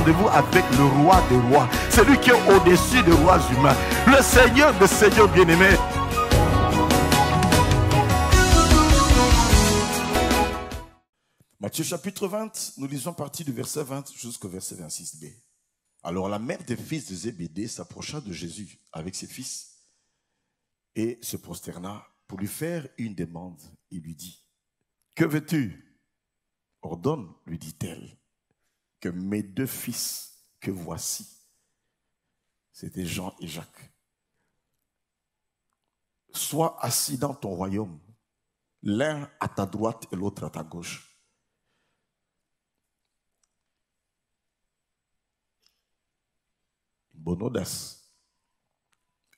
rendez-vous avec le roi des rois. C'est lui qui est au-dessus des rois humains. Le Seigneur des seigneurs bien-aimés. Matthieu chapitre 20, nous lisons partie du verset 20 jusqu'au verset 26b. Alors la mère des fils de Zébédée s'approcha de Jésus avec ses fils et se prosterna pour lui faire une demande. Il lui dit, « Que veux-tu? Ordonne, lui dit-elle, que mes deux fils que voici, c'était Jean et Jacques, soient assis dans ton royaume, l'un à ta droite et l'autre à ta gauche. » Bonne audace.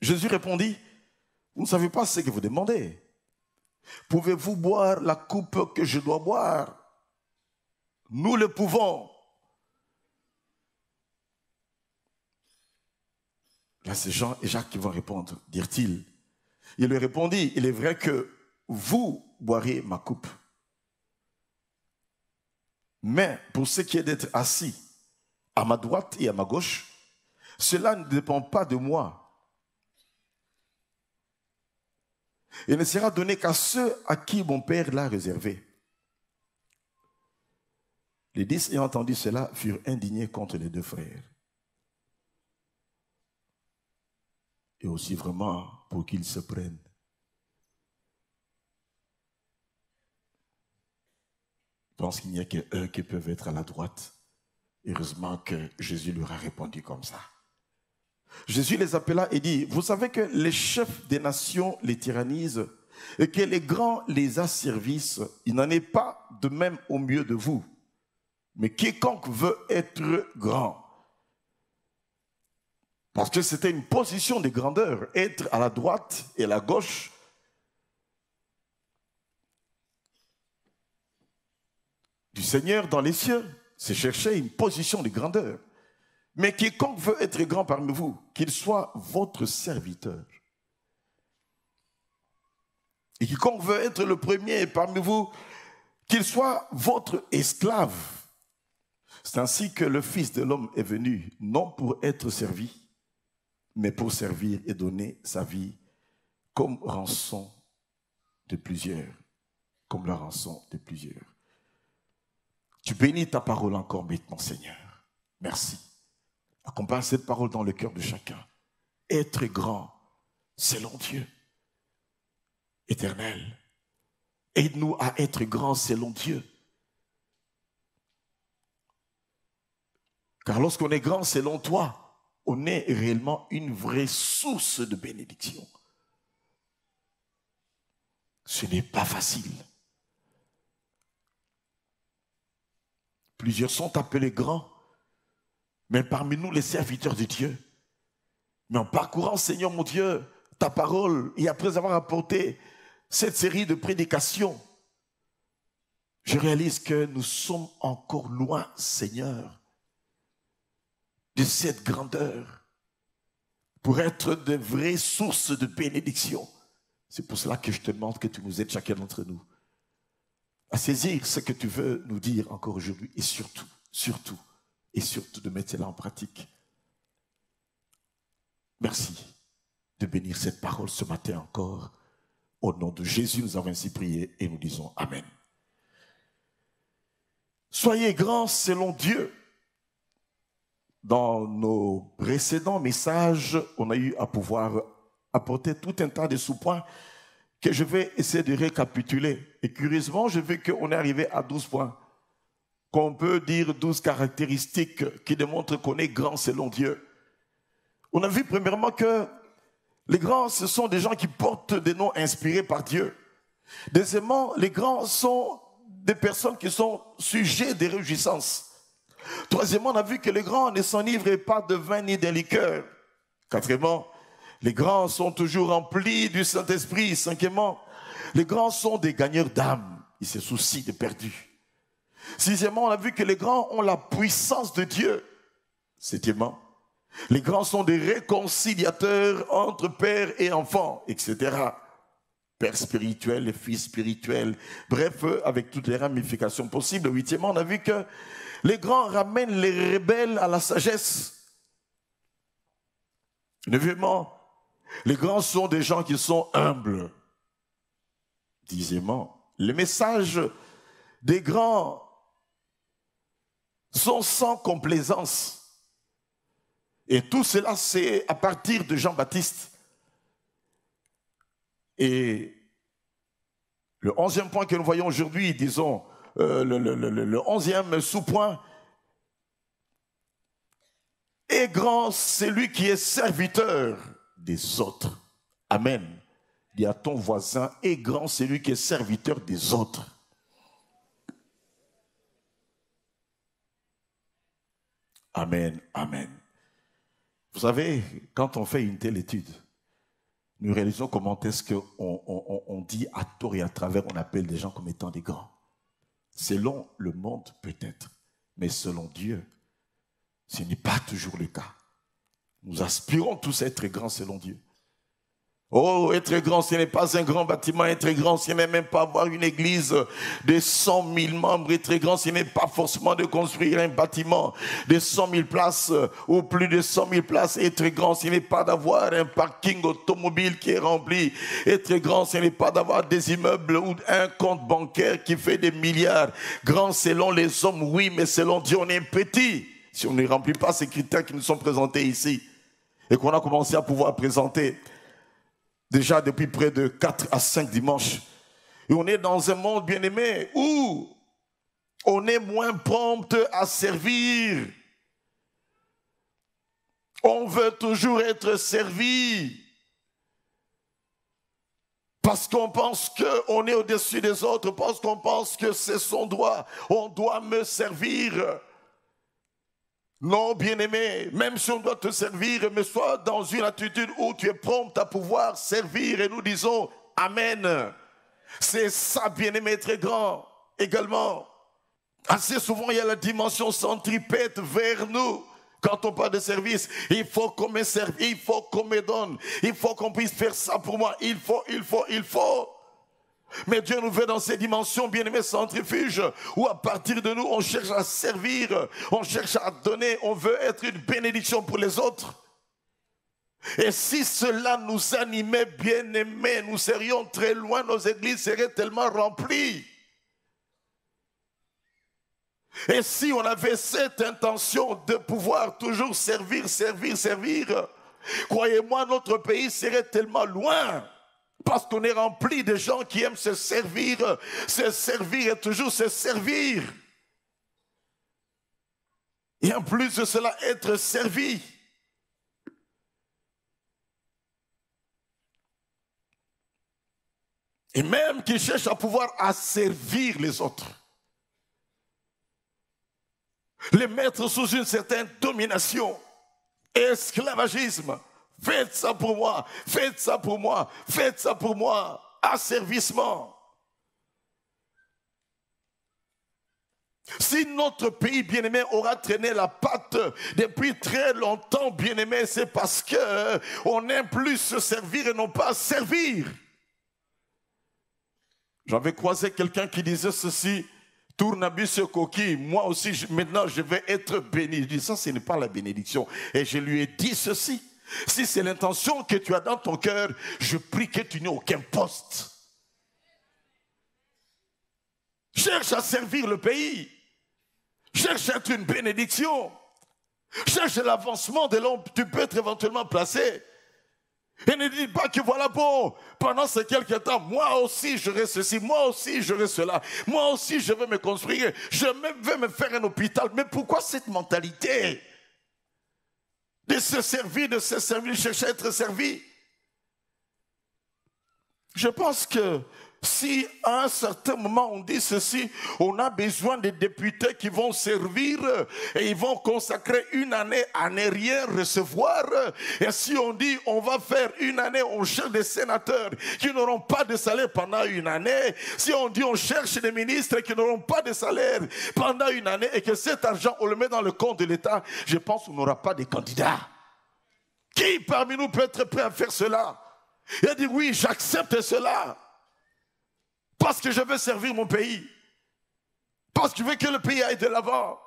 Jésus répondit, vous ne savez pas ce que vous demandez. Pouvez-vous boire la coupe que je dois boire? Nous le pouvons. Là, c'est Jean et Jacques qui vont répondre, dirent-ils. Il lui répondit, il est vrai que vous boirez ma coupe. Mais pour ce qui est d'être assis à ma droite et à ma gauche, cela ne dépend pas de moi. Il ne sera donné qu'à ceux à qui mon Père l'a réservé. Les 10 ayant entendu cela furent indignés contre les deux frères. Et aussi vraiment pour qu'ils se prennent. Je pense qu'il n'y a qu'eux qui peuvent être à la droite. Heureusement que Jésus leur a répondu comme ça. Jésus les appela et dit, vous savez que les chefs des nations les tyrannisent et que les grands les asservissent. Il n'en est pas de même au milieu de vous. Mais quiconque veut être grand, parce que c'était une position de grandeur, être à la droite et à la gauche, du Seigneur dans les cieux, c'est chercher une position de grandeur. Mais quiconque veut être grand parmi vous, qu'il soit votre serviteur. Et quiconque veut être le premier parmi vous, qu'il soit votre esclave. C'est ainsi que le Fils de l'homme est venu, non pour être servi, mais pour servir et donner sa vie comme rançon de plusieurs. Comme la rançon de plusieurs. Tu bénis ta parole encore maintenant, Seigneur. Merci. Accompagne cette parole dans le cœur de chacun. Être grand, selon Dieu. Éternel. Aide-nous à être grand selon Dieu. Car lorsqu'on est grand selon toi, on est réellement une vraie source de bénédiction. Ce n'est pas facile. Plusieurs sont appelés grands, mais parmi nous, les serviteurs de Dieu. Mais en parcourant, Seigneur mon Dieu, ta parole, et après avoir apporté cette série de prédications, je réalise que nous sommes encore loin, Seigneur, de cette grandeur, pour être de vraies sources de bénédiction. C'est pour cela que je te demande que tu nous aides, chacun d'entre nous, à saisir ce que tu veux nous dire encore aujourd'hui, et surtout de mettre cela en pratique. Merci de bénir cette parole ce matin encore. Au nom de Jésus, nous avons ainsi prié et nous disons Amen. Soyez grands selon Dieu. Dans nos précédents messages, on a eu à pouvoir apporter tout un tas de sous-points que je vais essayer de récapituler. Et curieusement, j'ai vu qu'on est arrivé à 12 points. Qu'on peut dire 12 caractéristiques qui démontrent qu'on est grand selon Dieu. On a vu premièrement que les grands, ce sont des gens qui portent des noms inspirés par Dieu. Deuxièmement, les grands sont des personnes qui sont sujets des réjouissances. Troisièmement, on a vu que les grands ne s'enivrent pas de vin ni de liqueur. Quatrièmement, les grands sont toujours remplis du Saint-Esprit. Cinquièmement, les grands sont des gagneurs d'âme. Ils se soucient des perdus. Sixièmement, on a vu que les grands ont la puissance de Dieu. Septièmement, les grands sont des réconciliateurs entre père et enfant, etc. père spirituel et fils spirituel. Bref, avec toutes les ramifications possibles. Huitièmement, on a vu que les grands ramènent les rebelles à la sagesse. Neuvièmement, les grands sont des gens qui sont humbles. Dixièmement, les messages des grands sont sans complaisance. Et tout cela, c'est à partir de Jean-Baptiste. Et le 11e point que nous voyons aujourd'hui, disons, le 11e sous-point, est grand celui qui est serviteur des autres. Amen. Dis à ton voisin, est grand celui qui est serviteur des autres. Amen, amen. Vous savez, quand on fait une telle étude, nous réalisons comment est-ce qu'on dit à tort et à travers, on appelle des gens comme étant des grands. Selon le monde, peut-être, mais selon Dieu, ce n'est pas toujours le cas. Nous aspirons tous à être grands selon Dieu. Oh, être grand, ce n'est pas un grand bâtiment. Être grand, ce n'est même pas avoir une église de 100 000 membres. Être grand, ce n'est pas forcément de construire un bâtiment de 100 000 places ou plus de 100 000 places. Être grand, ce n'est pas d'avoir un parking automobile qui est rempli. Être grand, ce n'est pas d'avoir des immeubles ou un compte bancaire qui fait des milliards. Grand selon les hommes, oui, mais selon Dieu, on est petit. Si on ne remplit pas ces critères qui nous sont présentés ici et qu'on a commencé à pouvoir présenter déjà depuis près de 4 à 5 dimanches. Et on est dans un monde, bien-aimé, où on est moins prompt à servir. On veut toujours être servi. Parce qu'on pense qu'on est au-dessus des autres, parce qu'on pense que c'est son droit. On doit me servir. Non, bien-aimé, même si on doit te servir, mais sois dans une attitude où tu es prompt à pouvoir servir. Et nous disons Amen. C'est ça, bien-aimé, très grand également. Assez souvent, il y a la dimension centripète vers nous. Quand on parle de service, il faut qu'on me serve, il faut qu'on me donne, il faut qu'on puisse faire ça pour moi, il faut. Mais Dieu nous veut dans ces dimensions, bien-aimés, centrifuges, où à partir de nous, on cherche à servir, on cherche à donner, on veut être une bénédiction pour les autres. Et si cela nous animait, bien-aimés, nous serions très loin, nos églises seraient tellement remplies. Et si on avait cette intention de pouvoir toujours servir, croyez-moi, notre pays serait tellement loin. Parce qu'on est rempli de gens qui aiment se servir et toujours se servir. Et en plus de cela, être servi. Et même qui cherchent à pouvoir asservir les autres. Les mettre sous une certaine domination. Esclavagisme. Faites ça pour moi, faites ça pour moi, faites ça pour moi. Asservissement. Si notre pays, bien-aimé, aura traîné la patte depuis très longtemps, bien-aimé, c'est parce qu'on aime plus se servir et non pas servir. J'avais croisé quelqu'un qui disait ceci, tournabus coquille, moi aussi, maintenant je vais être béni. Je dis, ça, ce n'est pas la bénédiction. Et je lui ai dit ceci. Si c'est l'intention que tu as dans ton cœur, je prie que tu n'aies aucun poste. Cherche à servir le pays. Cherche à être une bénédiction. Cherche l'avancement de l'homme. Tu peux être éventuellement placé. Et ne dis pas que voilà, bon, pendant ces quelques temps, moi aussi j'aurai ceci, moi aussi j'aurai cela, moi aussi je vais me construire, je vais me faire un hôpital. Mais pourquoi cette mentalité de se servir, de chercher à être servi? Je pense que si à un certain moment on dit ceci, on a besoin de députés qui vont servir et ils vont consacrer une année à ne rien recevoir. Et si on dit on va faire une année, on cherche des sénateurs qui n'auront pas de salaire pendant une année. Si on dit on cherche des ministres qui n'auront pas de salaire pendant une année et que cet argent on le met dans le compte de l'État, je pense qu'on n'aura pas de candidats. Qui parmi nous peut être prêt à faire cela? Il a dit oui, j'accepte cela. Parce que je veux servir mon pays. Parce que je veux que le pays aille de l'avant.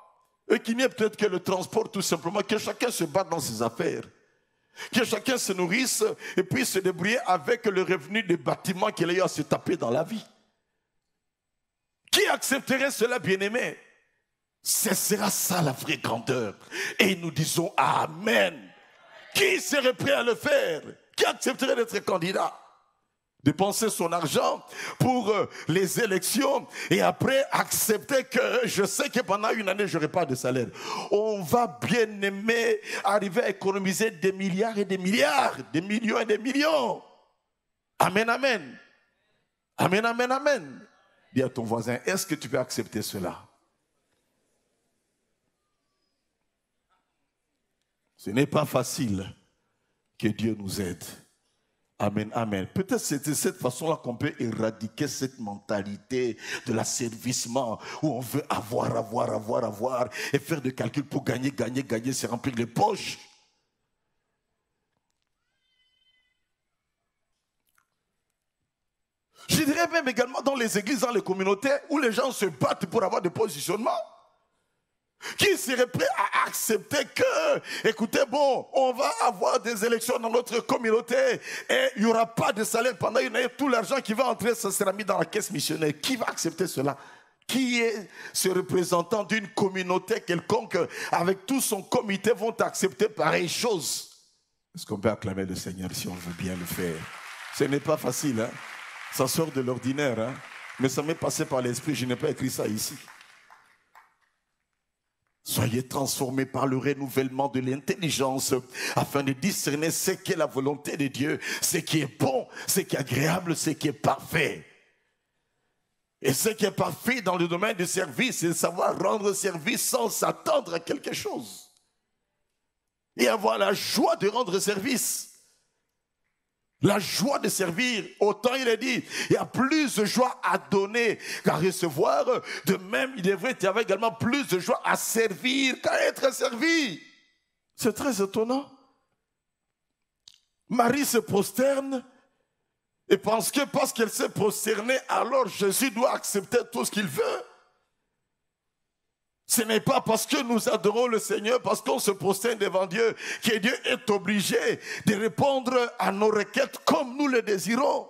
Et qu'il n'y ait peut-être que le transport, tout simplement, que chacun se batte dans ses affaires. Que chacun se nourrisse et puisse se débrouiller avec le revenu des bâtiments qu'il a eu à se taper dans la vie. Qui accepterait cela, bien-aimé? Ce sera ça la vraie grandeur. Et nous disons Amen. Qui serait prêt à le faire? Qui accepterait d'être candidat? Dépenser son argent pour les élections et après accepter que je sais que pendant une année, je n'aurai pas de salaire. On va, bien aimer, arriver à économiser des milliards et des milliards, des millions et des millions. Amen, amen. Amen, amen, amen. Dis à ton voisin, est-ce que tu peux accepter cela? Ce n'est pas facile. Que Dieu nous aide. Amen, amen. Peut-être c'est de cette façon-là qu'on peut éradiquer cette mentalité de l'asservissement où on veut avoir et faire des calculs pour gagner, se remplir les poches. Je dirais même également dans les églises, dans les communautés où les gens se battent pour avoir des positionnements. Qui serait prêt à accepter que, écoutez, bon, on va avoir des élections dans notre communauté et il n'y aura pas de salaire pendant une année, tout l'argent qui va entrer, ça sera mis dans la caisse missionnaire. Qui va accepter cela? Qui est ce représentant d'une communauté quelconque avec tout son comité vont accepter pareille chose? Est-ce qu'on peut acclamer le Seigneur si on veut bien le faire? Ce n'est pas facile, hein? Ça sort de l'ordinaire, hein? Mais ça m'est passé par l'esprit, je n'ai pas écrit ça ici. Soyez transformés par le renouvellement de l'intelligence afin de discerner ce qu'est la volonté de Dieu, ce qui est bon, ce qui est agréable, ce qui est parfait. Et ce qui est parfait dans le domaine du service, c'est de savoir rendre service sans s'attendre à quelque chose. Et avoir la joie de rendre service. La joie de servir, autant il est dit, il y a plus de joie à donner qu'à recevoir. De même, il devrait y avoir également plus de joie à servir qu'à être servi. C'est très étonnant. Marie se prosterne et pense que parce qu'elle s'est prosternée, alors Jésus doit accepter tout ce qu'il veut. Ce n'est pas parce que nous adorons le Seigneur, parce qu'on se prosterne devant Dieu, que Dieu est obligé de répondre à nos requêtes comme nous le désirons.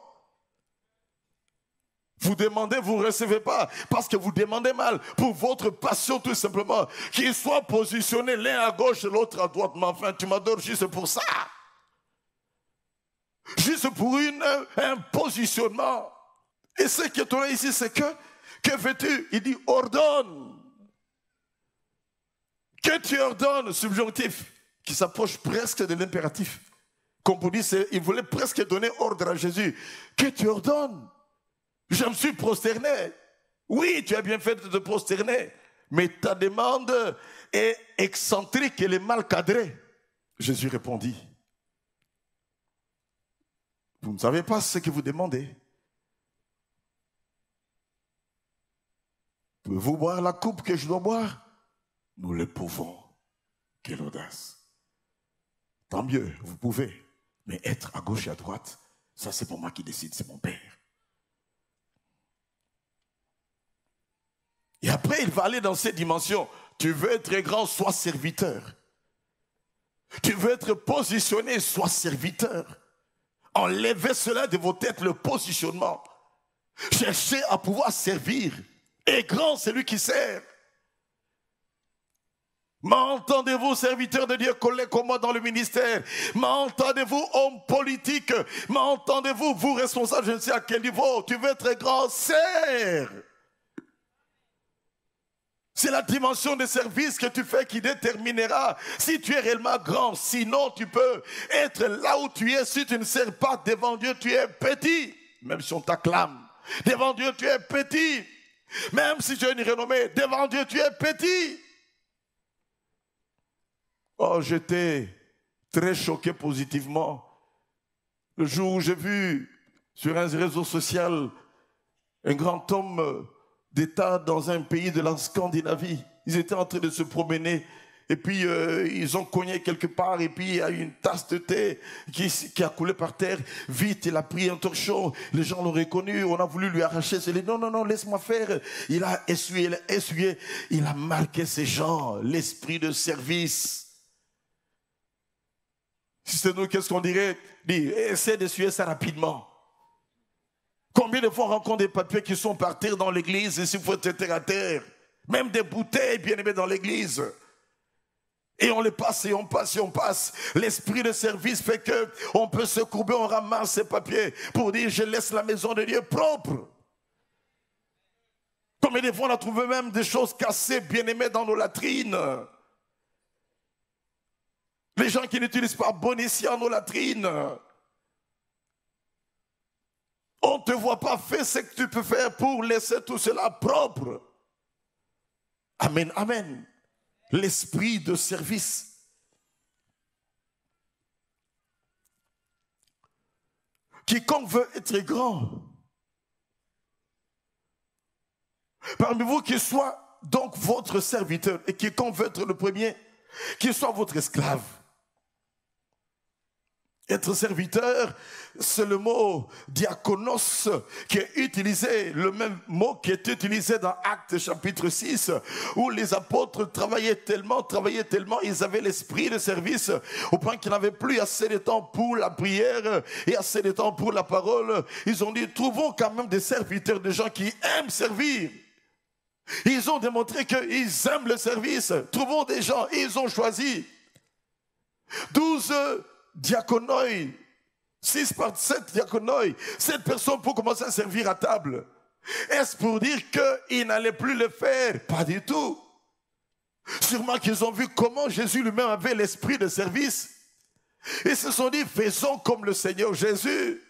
Vous demandez, vous ne recevez pas, parce que vous demandez mal, pour votre passion tout simplement, qu'ils soient positionnés l'un à gauche et l'autre à droite. Mais enfin, tu m'adores juste pour ça. Juste pour un positionnement. Et ce qui est étonnant ici, c'est que fais-tu? Il dit, ordonne. Que tu ordonnes, subjonctif, qui s'approche presque de l'impératif. Comme vous dites, il voulait presque donner ordre à Jésus. Que tu ordonnes. Je me suis prosterné. Oui, tu as bien fait de te prosterner. Mais ta demande est excentrique, elle est mal cadrée. Jésus répondit. Vous ne savez pas ce que vous demandez. Pouvez-vous boire la coupe que je dois boire? Nous le pouvons. Quelle audace. Tant mieux, vous pouvez. Mais être à gauche et à droite, ça c'est pas moi qui décide, c'est mon Père. Et après, il va aller dans cette dimension. Tu veux être grand, sois serviteur. Tu veux être positionné, sois serviteur. Enlevez cela de vos têtes, le positionnement. Cherchez à pouvoir servir. Et grand, c'est lui qui sert. M'entendez-vous, serviteurs de Dieu, collègues comme moi dans le ministère? M'entendez-vous, hommes politiques? M'entendez-vous, vous responsables, je ne sais à quel niveau? Tu veux être grand, sers. C'est la dimension de service que tu fais qui déterminera si tu es réellement grand. Sinon, tu peux être là où tu es. Si tu ne sers pas devant Dieu, tu es petit. Même si on t'acclame. Devant Dieu, tu es petit. Même si tu as une renommée, devant Dieu, tu es petit. Oh, j'étais très choqué positivement le jour où j'ai vu sur un réseau social un grand homme d'État dans un pays de la Scandinavie. Ils étaient en train de se promener Et puis, ils ont cogné quelque part, et puis il y a une tasse de thé qui a coulé par terre. Vite, il a pris un torchon. Les gens l'ont reconnu. On a voulu lui arracher. Il dit, non, non, non, laisse-moi faire. Il a essuyé, il a marqué ces gens. L'esprit de service. Si c'est nous, qu'est-ce qu'on dirait? Dis, essaie d'essuyer ça rapidement. Combien de fois on rencontre des papiers qui sont par terre dans l'église, et s'il faut être terre à terre. Même des bouteilles bien aimées dans l'église. Et on les passe et on passe et on passe. L'esprit de service fait qu'on peut se courber, on ramasse ces papiers pour dire je laisse la maison de Dieu propre. Combien de fois on a trouvé même des choses cassées, bien aimées dans nos latrines. Les gens qui n'utilisent pas bon escient nos latrines. On ne te voit pas faire ce que tu peux faire pour laisser tout cela propre. Amen, amen. L'esprit de service. Quiconque veut être grand, parmi vous qui soit donc votre serviteur, et quiconque veut être le premier, qu'il soit votre esclave. Être serviteur, c'est le mot diakonos qui est utilisé, le même mot qui est utilisé dans Actes chapitre 6, où les apôtres travaillaient tellement, ils avaient l'esprit de service, au point qu'ils n'avaient plus assez de temps pour la prière et assez de temps pour la parole. Ils ont dit, trouvons quand même des serviteurs, des gens qui aiment servir. Ils ont démontré qu'ils aiment le service. Trouvons des gens, ils ont choisi 12 diaconoi, 6 par 7 diaconoi, 7 personnes pour commencer à servir à table. Est-ce pour dire qu'ils n'allaient plus le faire? Pas du tout. Sûrement qu'ils ont vu comment Jésus lui-même avait l'esprit de service. Ils se sont dit, faisons comme le Seigneur Jésus.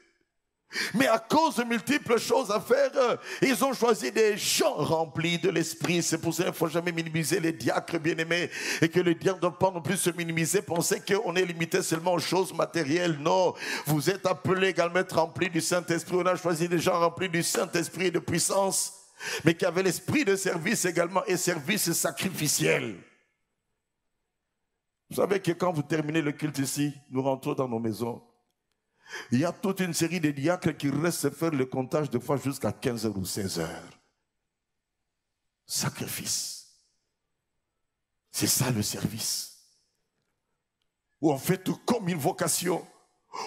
Mais à cause de multiples choses à faire, ils ont choisi des gens remplis de l'esprit. C'est pour ça qu'il ne faut jamais minimiser les diacres bien-aimés. Et que les diacres ne doivent pas non plus se minimiser, penser qu'on est limité seulement aux choses matérielles. Non, vous êtes appelés également à être remplis du Saint-Esprit. On a choisi des gens remplis du Saint-Esprit et de puissance, mais qui avaient l'esprit de service également, et service sacrificiel. Vous savez que quand vous terminez le culte ici, nous rentrons dans nos maisons. Il y a toute une série de diacres qui restent faire le comptage de fois jusqu'à 15h ou 16h. Sacrifice. C'est ça le service. Où on fait tout comme une vocation.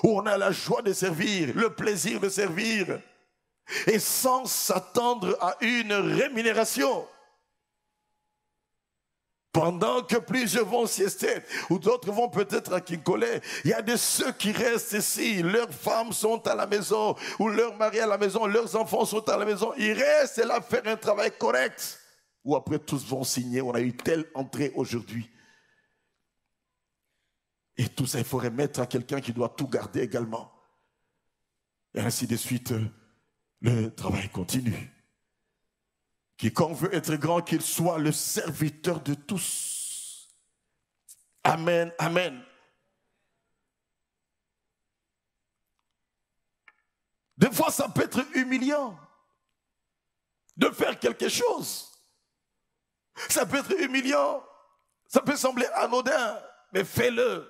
Où on a la joie de servir, le plaisir de servir. Et sans s'attendre à une rémunération. Pendant que plusieurs vont siester, ou d'autres vont peut-être à Kinkolé, il y a de ceux qui restent ici, leurs femmes sont à la maison, ou leurs maris à la maison, leurs enfants sont à la maison, ils restent là faire un travail correct. Ou après tous vont signer, on a eu telle entrée aujourd'hui. Et tout ça, il faut remettre à quelqu'un qui doit tout garder également. Et ainsi de suite, le travail continue. Quiconque veut être grand, qu'il soit le serviteur de tous. Amen, amen. Des fois, ça peut être humiliant de faire quelque chose. Ça peut être humiliant. Ça peut sembler anodin, mais fais-le.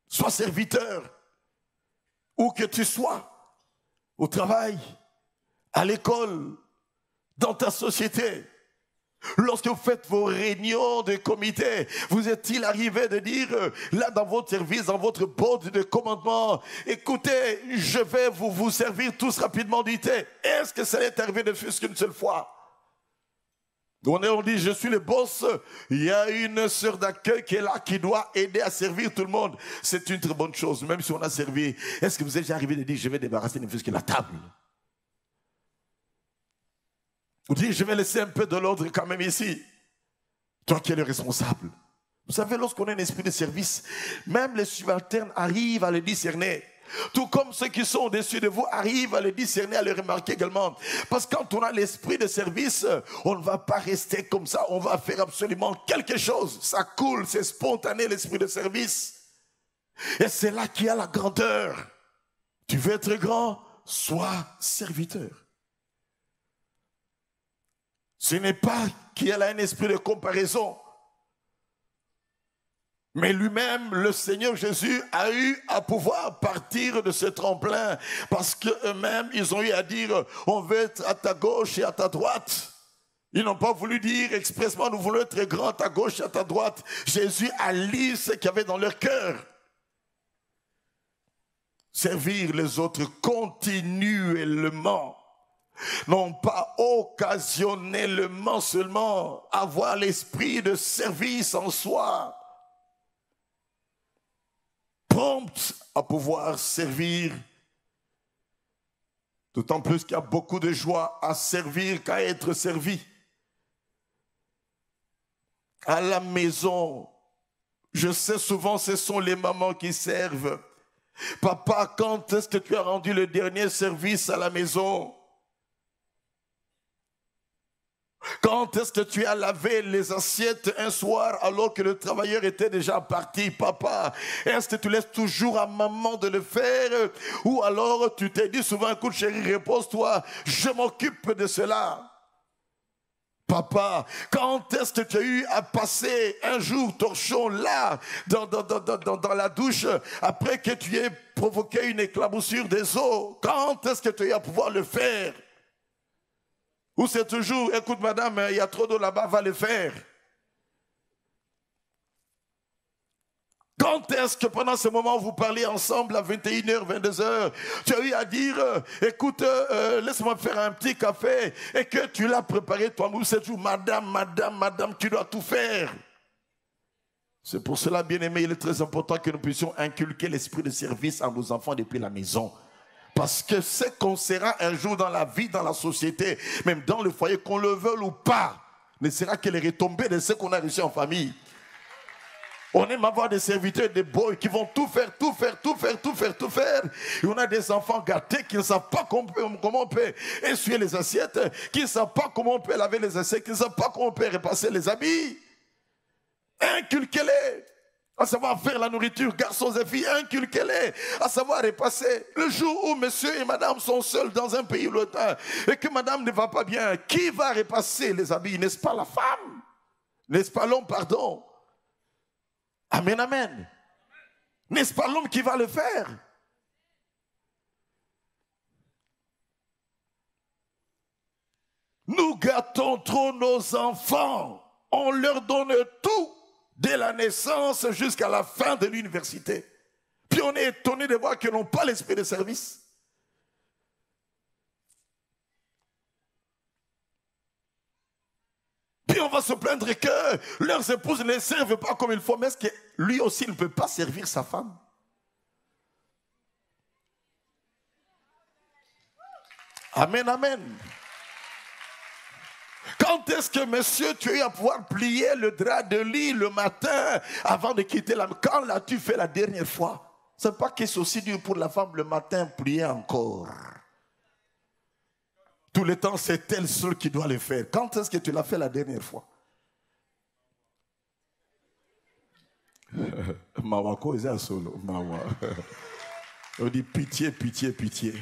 Sois serviteur. Où que tu sois, au travail, à l'école, dans ta société. Lorsque vous faites vos réunions de comité, vous est-il arrivé de dire, là dans votre service, dans votre board de commandement, écoutez, je vais vous servir tous rapidement du thé. Est-ce que ça est arrivé de plus qu'une seule fois? On dit, je suis le boss, il y a une sœur d'accueil qui est là, qui doit aider à servir tout le monde. C'est une très bonne chose, même si on a servi. Est-ce que vous êtes déjà arrivé de dire, je vais débarrasser ne fût-ce que la table? Vous dites, je vais laisser un peu de l'ordre quand même ici. Toi qui es le responsable. Vous savez, lorsqu'on a un esprit de service, même les subalternes arrivent à le discerner. Tout comme ceux qui sont au-dessus de vous arrivent à le discerner, à le remarquer également. Parce que quand on a l'esprit de service, on ne va pas rester comme ça. On va faire absolument quelque chose. Ça coule, c'est spontané l'esprit de service. Et c'est là qu'il y a la grandeur. Tu veux être grand, sois serviteur. Ce n'est pas qu'il a un esprit de comparaison. Mais lui-même, le Seigneur Jésus, a eu à pouvoir partir de ce tremplin parce qu'eux-mêmes, ils ont eu à dire, on veut être à ta gauche et à ta droite. Ils n'ont pas voulu dire expressement, nous voulons être grands à ta gauche et à ta droite. Jésus a lu ce qu'il y avait dans leur cœur. Servir les autres continuellement. Non pas occasionnellement seulement, avoir l'esprit de service en soi. Prompt à pouvoir servir. D'autant plus qu'il y a beaucoup de joie à servir qu'à être servi. À la maison, je sais souvent ce sont les mamans qui servent. Papa, quand est-ce que tu as rendu le dernier service à la maison? Quand est-ce que tu as lavé les assiettes un soir alors que le travailleur était déjà parti? Papa, est-ce que tu laisses toujours à maman de le faire? Ou alors tu t'es dit souvent, écoute chérie, repose-toi, je m'occupe de cela. Papa, quand est-ce que tu as eu à passer un jour torchon là, dans la douche, après que tu aies provoqué une éclaboussure des eaux? Quand est-ce que tu as eu à pouvoir le faire? Ou c'est toujours, écoute madame, il y a trop d'eau là-bas, va le faire. Quand est-ce que pendant ce moment où vous parlez ensemble à 21h, 22h, tu as eu à dire, écoute, laisse-moi faire un petit café et que tu l'as préparé toi-même? C'est toujours, madame, tu dois tout faire. C'est pour cela, bien aimé, il est très important que nous puissions inculquer l'esprit de service à nos enfants depuis la maison. Parce que ce qu'on sera un jour dans la vie, dans la société, même dans le foyer, qu'on le veuille ou pas, ne sera que les retombées de ce qu'on a reçu en famille. On aime avoir des serviteurs, des boys qui vont tout faire. Et on a des enfants gâtés qui ne savent pas comment on peut essuyer les assiettes, qui ne savent pas comment on peut laver les assiettes, qui ne savent pas comment on peut repasser les habits. Inculquez-les à savoir faire la nourriture, garçons et filles, inculquez-les à savoir repasser. Le jour où monsieur et madame sont seuls dans un pays lointain et que madame ne va pas bien, qui va repasser les habits? N'est-ce pas la femme? N'est-ce pas l'homme, pardon? Amen, amen. N'est-ce pas l'homme qui va le faire? Nous gâtons trop nos enfants. On leur donne tout. Dès la naissance jusqu'à la fin de l'université. Puis on est étonné de voir qu'ils n'ont pas l'esprit de service. Puis on va se plaindre que leurs épouses ne servent pas comme il faut. Mais est-ce que lui aussi ne peut pas servir sa femme? Amen, amen. Quand est-ce que monsieur, tu as eu à pouvoir plier le drap de lit le matin avant de quitter la maison? Quand l'as-tu fait la dernière fois? Ce n'est pas que c'est aussi dur pour la femme le matin plier encore. Tout le temps, c'est elle seule qui doit le faire. Quand est-ce que tu l'as fait la dernière fois? Mawako est solo. Mawa. On dit pitié, pitié, pitié.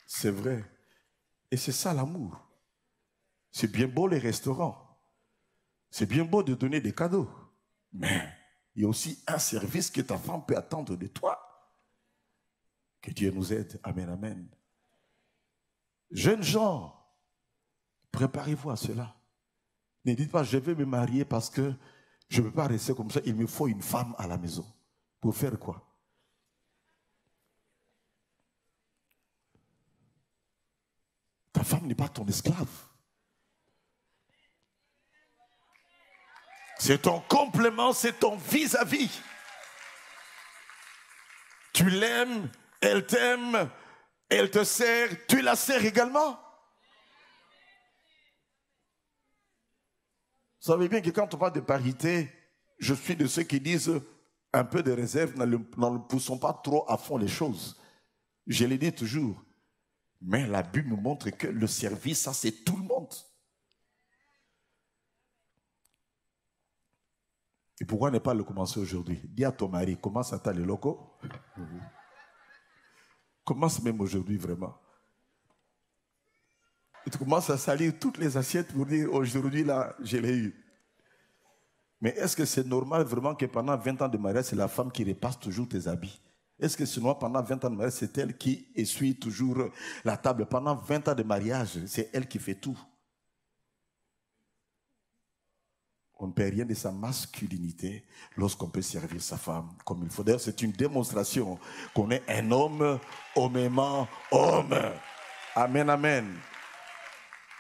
C'est vrai. Et c'est ça l'amour. C'est bien beau les restaurants. C'est bien beau de donner des cadeaux. Mais il y a aussi un service que ta femme peut attendre de toi. Que Dieu nous aide. Amen, amen. Jeunes gens, préparez-vous à cela. Ne dites pas, je vais me marier parce que je ne peux pas rester comme ça. Il me faut une femme à la maison. Pour faire quoi? Ta femme n'est pas ton esclave. C'est ton complément, c'est ton vis-à-vis. Tu l'aimes, elle t'aime, elle te sert, tu la sers également. Vous savez bien que quand on parle de parité, je suis de ceux qui disent un peu de réserve, ne poussons pas trop à fond les choses. Je l'ai dit toujours. Mais la Bible nous montre que le service, ça c'est tout le monde. Et pourquoi ne pas le commencer aujourd'hui? Dis à ton mari, commence à t'aller loco. Commence même aujourd'hui vraiment. tu commences à salir toutes les assiettes pour dire aujourd'hui, là, je l'ai eu. Mais est-ce que c'est normal vraiment que pendant 20 ans de mariage, c'est la femme qui repasse toujours tes habits? Est-ce que sinon, pendant 20 ans de mariage, c'est elle qui essuie toujours la table? Pendant 20 ans de mariage, c'est elle qui fait tout. On ne perd rien de sa masculinité lorsqu'on peut servir sa femme comme il faut. D'ailleurs, c'est une démonstration qu'on est un homme, hommément homme. Amen, amen.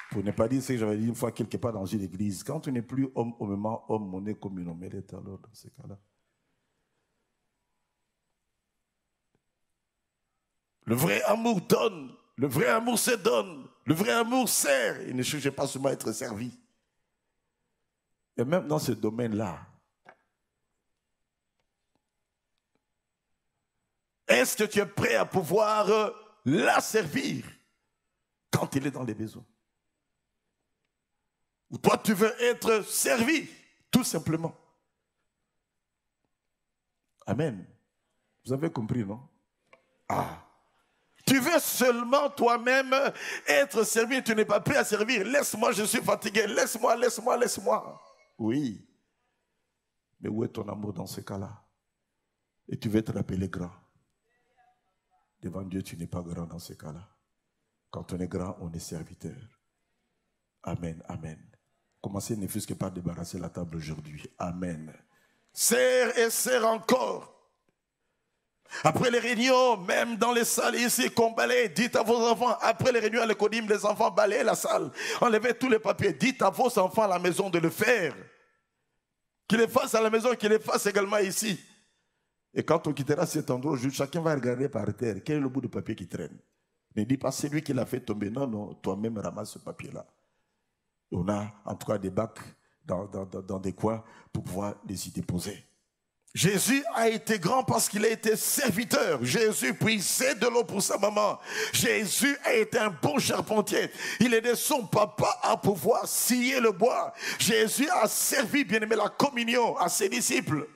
Pour ne pas dire ce que j'avais dit une fois quelque part dans une église, quand on n'est plus homme, hommément homme, on est comme une omelette alors dans ces cas-là. Le vrai amour donne, le vrai amour se donne, le vrai amour sert. Il ne cherche pas seulement à être servi. Et même dans ce domaine-là, est-ce que tu es prêt à pouvoir la servir quand il est dans les besoins? Ou toi, tu veux être servi, tout simplement. Amen. Vous avez compris, non? Ah. Tu veux seulement toi-même être servi, tu n'es pas prêt à servir. Laisse-moi, je suis fatigué. Laisse-moi, laisse-moi, laisse-moi. Oui. Mais où est ton amour dans ce cas-là? Et tu veux être appelé grand. Devant Dieu, tu n'es pas grand dans ce cas-là. Quand on est grand, on est serviteur. Amen, amen. Commencez ne fût-ce que par débarrasser la table aujourd'hui. Amen. Serre et serre encore. Après les réunions, même dans les salles ici qu'on balaye, dites à vos enfants, après les réunions à l'écodim, les enfants balayent la salle, enlevez tous les papiers, dites à vos enfants à la maison de le faire. Qu'ils les fassent à la maison, qu'ils les fassent également ici. Et quand on quittera cet endroit, chacun va regarder par terre, quel est le bout de papier qui traîne. Ne dis pas, c'est lui qui l'a fait tomber. Non, non, toi-même ramasse ce papier-là. On a en tout cas des bacs dans des coins pour pouvoir les y déposer. Jésus a été grand parce qu'il a été serviteur. Jésus puisait de l'eau pour sa maman. Jésus a été un bon charpentier. Il aidait son papa à pouvoir scier le bois. Jésus a servi, bien aimé, la communion à ses disciples.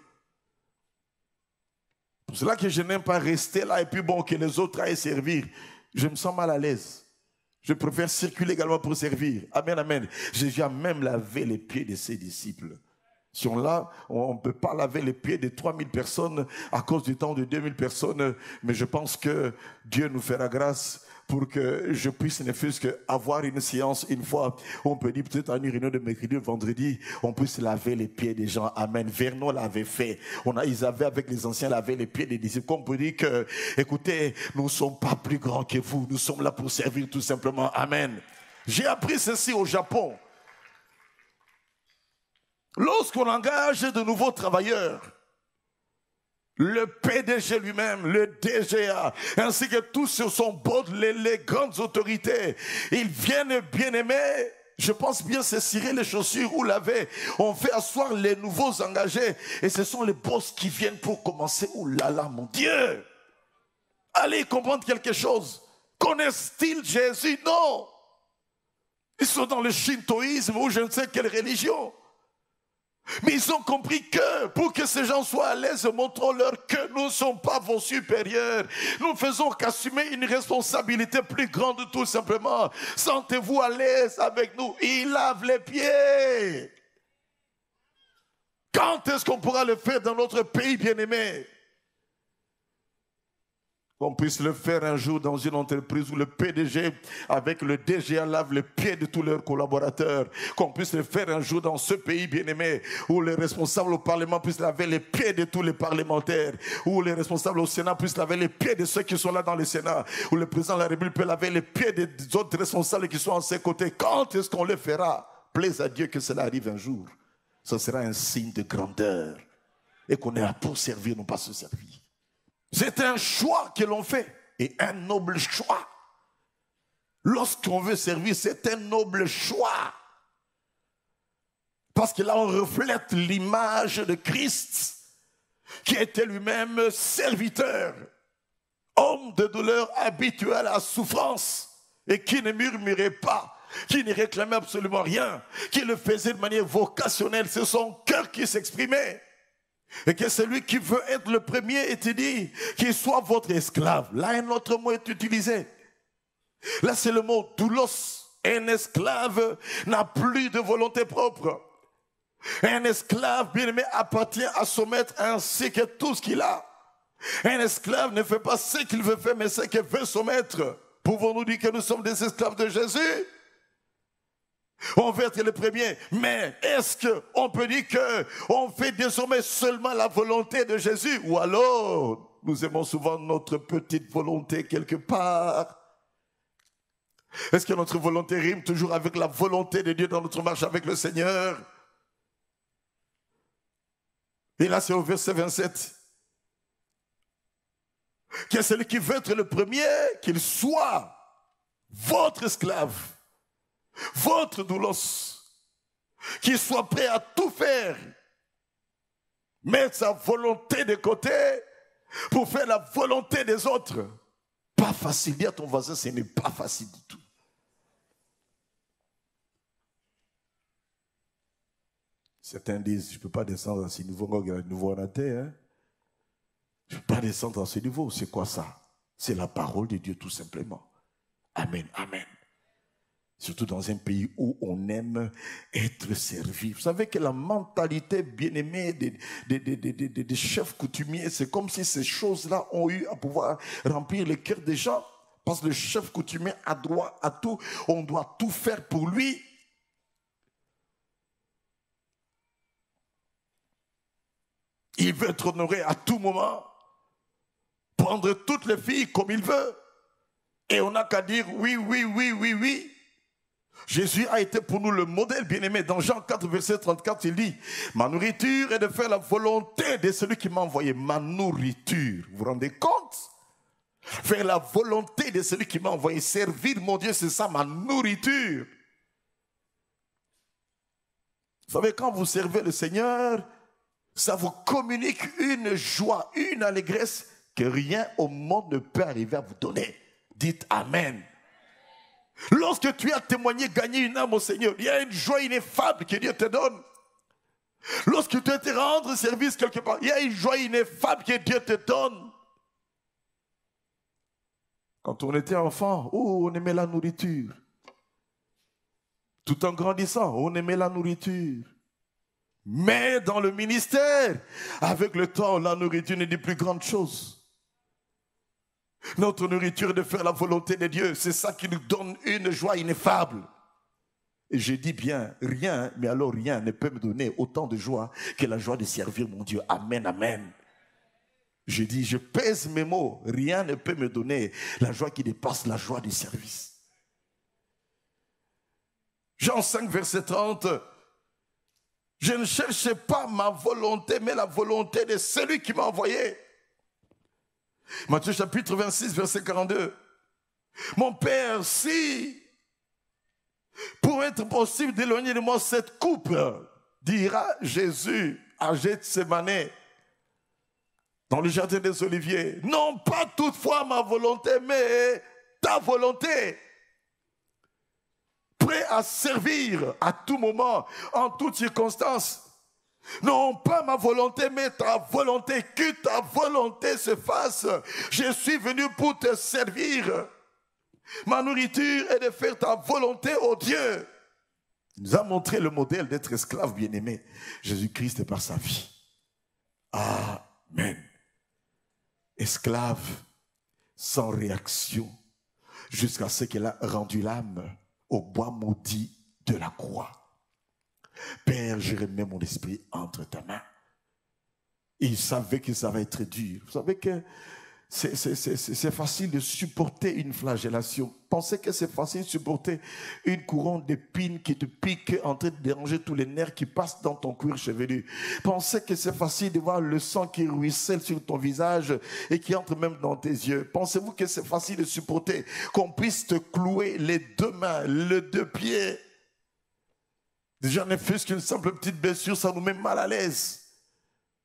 C'est pour cela que je n'aime pas rester là et puis bon, que les autres aillent servir. Je me sens mal à l'aise. Je préfère circuler également pour servir. Amen, amen. Jésus a même lavé les pieds de ses disciples. Si on l'a, on ne peut pas laver les pieds de 3000 personnes à cause du temps de 2000 personnes, mais je pense que Dieu nous fera grâce pour que je puisse ne fût-ce qu'avoir une séance une fois. On peut dire peut-être à une réunion de mercredi ou vendredi, on puisse laver les pieds des gens. Amen. Vernon l'avait fait. Ils avaient avec les anciens lavé les pieds des disciples. On peut dire que, écoutez, nous ne sommes pas plus grands que vous. Nous sommes là pour servir tout simplement. Amen. J'ai appris ceci au Japon. Lorsqu'on engage de nouveaux travailleurs, le PDG lui-même, le DGA, ainsi que tous sur son board, les grandes autorités, ils viennent bien aimés, je pense bien se cirer les chaussures ou laver. On fait asseoir les nouveaux engagés et ce sont les boss qui viennent pour commencer. Ouh là là, mon Dieu! Allez comprendre quelque chose. Connaissent-ils Jésus? Non! Ils sont dans le shintoïsme ou je ne sais quelle religion. Mais ils ont compris que pour que ces gens soient à l'aise, montrons-leur que nous ne sommes pas vos supérieurs. Nous ne faisons qu'assumer une responsabilité plus grande tout simplement. Sentez-vous à l'aise avec nous. Il lave les pieds. Quand est-ce qu'on pourra le faire dans notre pays bien-aimé? Qu'on puisse le faire un jour dans une entreprise où le PDG avec le DGA lave les pieds de tous leurs collaborateurs. Qu'on puisse le faire un jour dans ce pays bien-aimé où les responsables au Parlement puissent laver les pieds de tous les parlementaires. Où les responsables au Sénat puissent laver les pieds de ceux qui sont là dans le Sénat. Où le président de la République peut laver les pieds des autres responsables qui sont à ses côtés. Quand est-ce qu'on le fera? Plaise à Dieu que cela arrive un jour. Ce sera un signe de grandeur. Et qu'on est là pour servir, non pas se servir. C'est un choix que l'on fait, et un noble choix. Lorsqu'on veut servir, c'est un noble choix. Parce que là, on reflète l'image de Christ, qui était lui-même serviteur, homme de douleur habitué à la souffrance, et qui ne murmurait pas, qui ne réclamait absolument rien, qui le faisait de manière vocationnelle. C'est son cœur qui s'exprimait. Et que celui qui veut être le premier est dit qu'il soit votre esclave. Là, un autre mot est utilisé. Là, c'est le mot doulos. Un esclave n'a plus de volonté propre. Un esclave, bien-aimé, appartient à son maître ainsi que tout ce qu'il a. Un esclave ne fait pas ce qu'il veut faire, mais ce que veut son maître. Pouvons-nous dire que nous sommes des esclaves de Jésus? On veut être les premiers, mais est-ce qu'on peut dire qu'on fait désormais seulement la volonté de Jésus? Ou alors, nous aimons souvent notre petite volonté quelque part? Est-ce que notre volonté rime toujours avec la volonté de Dieu dans notre marche avec le Seigneur? Et là, c'est au verset 27. Que celui qui veut être le premier, qu'il soit votre esclave, votre doulos, qu'il soit prêt à tout faire, mettre sa volonté de côté pour faire la volonté des autres. Pas facile. Dis à ton voisin, ce n'est pas facile du tout. Certains disent, je ne peux pas descendre à ce niveau, regarde, nouveau en terre, hein? Je ne peux pas descendre à ce niveau. C'est quoi ça? C'est la parole de Dieu tout simplement. Amen, amen. Surtout dans un pays où on aime être servi. Vous savez que la mentalité bien-aimée des chefs coutumiers, c'est comme si ces choses-là ont eu à pouvoir remplir le cœur des gens. Parce que le chef coutumier a droit à tout. On doit tout faire pour lui. Il veut être honoré à tout moment. Prendre toutes les filles comme il veut. Et on n'a qu'à dire oui, oui, oui, oui, oui. Jésus a été pour nous le modèle bien-aimé. Dans Jean 4, verset 34, il dit, ma nourriture est de faire la volonté de celui qui m'a envoyé. Ma nourriture, vous vous rendez compte? Faire la volonté de celui qui m'a envoyé. Servir mon Dieu, c'est ça ma nourriture. Vous savez, quand vous servez le Seigneur, ça vous communique une joie, une allégresse que rien au monde ne peut arriver à vous donner. Dites Amen. Lorsque tu as témoigné, gagné une âme au Seigneur, il y a une joie ineffable que Dieu te donne. Lorsque tu as été rendre service quelque part, il y a une joie ineffable que Dieu te donne. Quand on était enfant, oh, on aimait la nourriture. Tout en grandissant, on aimait la nourriture. Mais dans le ministère, avec le temps, la nourriture n'est des plus grandes choses. Notre nourriture est de faire la volonté de Dieu. C'est ça qui nous donne une joie ineffable. Et je dis bien, rien, mais alors rien ne peut me donner autant de joie que la joie de servir mon Dieu. Amen, amen. Je dis, je pèse mes mots. Rien ne peut me donner la joie qui dépasse la joie du service. Jean 5, verset 30. Je ne cherchais pas ma volonté, mais la volonté de celui qui m'a envoyé. Matthieu chapitre 26, verset 42. Mon Père, si pour être possible d'éloigner de moi cette coupe, dira Jésus à Gethsémane, dans le jardin des Oliviers, non pas toutefois ma volonté, mais ta volonté. Prêt à servir à tout moment, en toutes circonstances. Non pas ma volonté, mais ta volonté, que ta volonté se fasse. Je suis venu pour te servir. Ma nourriture est de faire ta volonté, ô Dieu. Il nous a montré le modèle d'être esclave bien-aimé. Jésus-Christ par sa vie. Amen. Esclave sans réaction jusqu'à ce qu'elle a rendu l'âme au bois maudit de la croix. Père, je remets mon esprit entre ta main. Il savait que ça va être dur. Vous savez que c'est facile de supporter une flagellation. Pensez que c'est facile de supporter une couronne d'épines qui te pique en train de déranger tous les nerfs qui passent dans ton cuir chevelu. Pensez que c'est facile de voir le sang qui ruisselle sur ton visage et qui entre même dans tes yeux. Pensez-vous que c'est facile de supporter qu'on puisse te clouer les deux mains, les deux pieds? Déjà, ne fût-ce qu'une simple petite blessure, ça nous met mal à l'aise.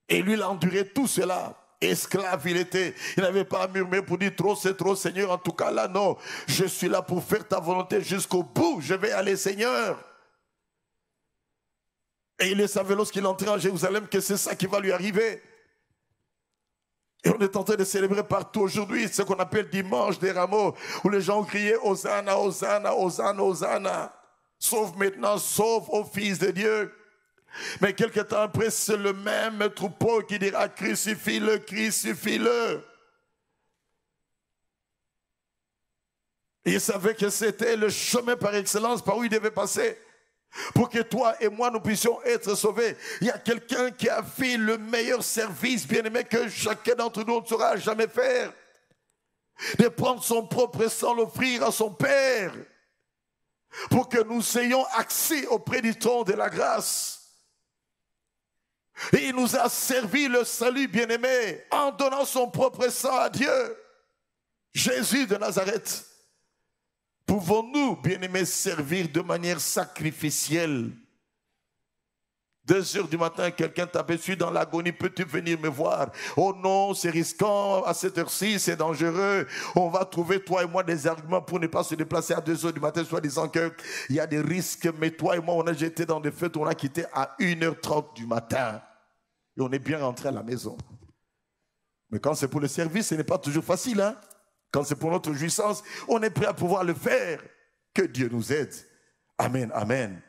Et lui, il a enduré tout cela. Esclave, il était. Il n'avait pas à murmurer pour dire trop, c'est trop, Seigneur. En tout cas, là, non. Je suis là pour faire ta volonté jusqu'au bout. Je vais aller, Seigneur. Et il le savait lorsqu'il entrait en Jérusalem que c'est ça qui va lui arriver. Et on est en train de célébrer partout aujourd'hui ce qu'on appelle dimanche des rameaux, où les gens criaient Hosanna, Hosanna, Hosanna, Hosanna. Sauve maintenant, sauve au Fils de Dieu. Mais quelque temps après, c'est le même troupeau qui dira crucifie-le, crucifie-le. Et il savait que c'était le chemin par excellence par où il devait passer. Pour que toi et moi, nous puissions être sauvés. Il y a quelqu'un qui a fait le meilleur service, bien-aimé, que chacun d'entre nous ne saura jamais faire. De prendre son propre sang, l'offrir à son Père. Pour que nous ayons accès auprès du trône de la grâce. Et il nous a servi le salut, bien-aimé, en donnant son propre sang à Dieu. Jésus de Nazareth. Pouvons-nous, bien-aimés, servir de manière sacrificielle? 2 heures du matin, quelqu'un t'a aperçu dans l'agonie, peux-tu venir me voir? Oh non, c'est risquant, à cette heure-ci, c'est dangereux. On va trouver, toi et moi, des arguments pour ne pas se déplacer à 2 heures du matin, soit disant qu'il y a des risques, mais toi et moi, on a jeté dans des fêtes, on a quitté à 1h30 du matin. Et on est bien rentré à la maison. Mais quand c'est pour le service, ce n'est pas toujours facile, hein? Quand c'est pour notre jouissance, on est prêt à pouvoir le faire. Que Dieu nous aide. Amen, amen.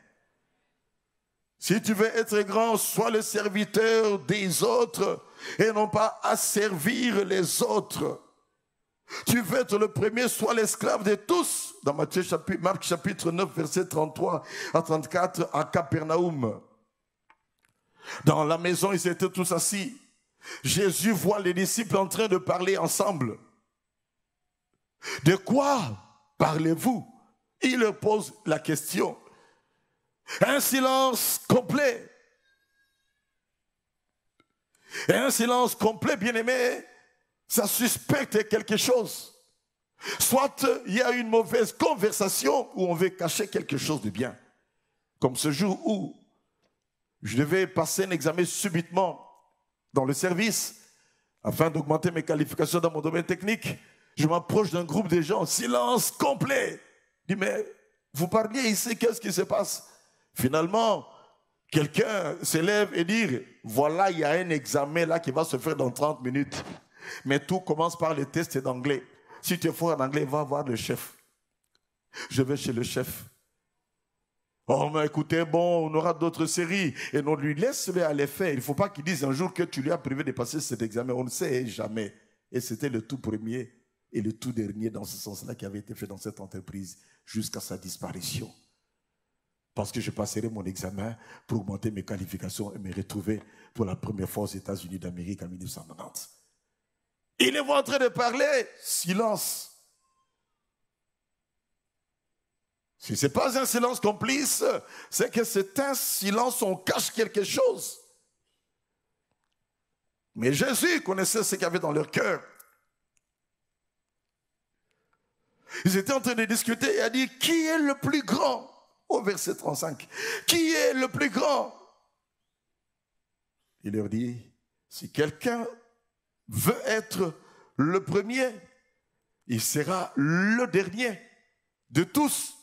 Si tu veux être grand, sois le serviteur des autres et non pas asservir les autres. Tu veux être le premier, sois l'esclave de tous. Dans Marc chapitre 9, verset 33 à 34, à Capernaum. Dans la maison, ils étaient tous assis. Jésus voit les disciples en train de parler ensemble. De quoi parlez-vous? Il leur pose la question. Un silence complet. Et un silence complet, bien-aimé, ça suspecte quelque chose. Soit il y a une mauvaise conversation où on veut cacher quelque chose de bien. Comme ce jour où je devais passer un examen subitement dans le service afin d'augmenter mes qualifications dans mon domaine technique. Je m'approche d'un groupe de gens, silence complet. Je dis, mais vous parliez ici, qu'est-ce qui se passe? Finalement, quelqu'un s'élève et dit, voilà, il y a un examen là qui va se faire dans 30 minutes. Mais tout commence par le test d'anglais. Si tu es fort en anglais, va voir le chef. Je vais chez le chef. Oh, mais écoutez, bon, on aura d'autres séries. Et on lui laisse-le aller faire. Il ne faut pas qu'il dise un jour que tu lui as privé de passer cet examen. On ne sait jamais. Et c'était le tout premier et le tout dernier dans ce sens-là qui avait été fait dans cette entreprise jusqu'à sa disparition. Parce que je passerai mon examen pour augmenter mes qualifications et me retrouver pour la première fois aux États-Unis d'Amérique en 1990. Il est en train de parler, silence. Si ce n'est pas un silence complice, c'est que c'est un silence où on cache quelque chose. Mais Jésus connaissait ce qu'il y avait dans leur cœur. Ils étaient en train de discuter et a dit, qui est le plus grand? Au verset 35. Qui est le plus grand? Il leur dit, si quelqu'un veut être le premier, il sera le dernier de tous.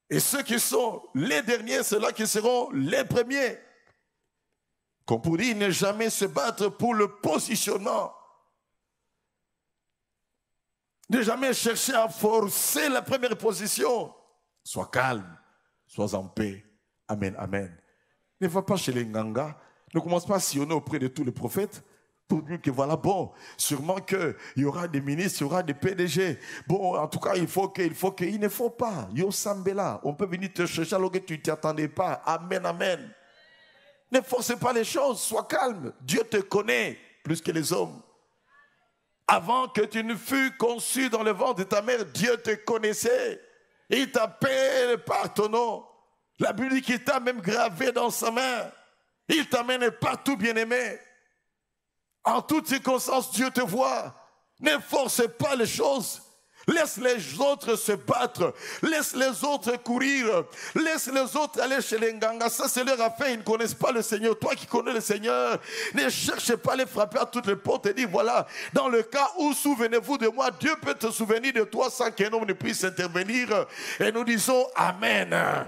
Et ceux qui sont les derniers, c'est là qui seront les premiers. Comme pour dire, ne jamais se battre pour le positionnement. Ne jamais chercher à forcer la première position. Sois calme, sois en paix. Amen, amen. Ne va pas chez les Nganga. Ne commence pas à sillonner auprès de tous les prophètes pour dire que voilà, bon, sûrement qu'il y aura des ministres, il y aura des PDG. Bon, en tout cas, il ne faut pas. Yo Sambela, on peut venir te chercher alors que tu ne t'y attendais pas. Amen, amen. Ne forcez pas les choses, sois calme. Dieu te connaît plus que les hommes. Avant que tu ne fus conçu dans le ventre de ta mère, Dieu te connaissait. Il t'appelle par ton nom. La Bible dit qu'il t'a même gravé dans sa main. Il t'amène partout, bien-aimé. En toutes circonstances, Dieu te voit. Ne force pas les choses. Laisse les autres se battre. Laisse les autres courir. Laisse les autres aller chez les Nganga. Ça, c'est leur affaire. Ils ne connaissent pas le Seigneur. Toi qui connais le Seigneur, ne cherchez pas à les frapper à toutes les portes et dire, voilà, dans le cas où souvenez-vous de moi, Dieu peut te souvenir de toi sans qu'un homme ne puisse intervenir. Et nous disons Amen.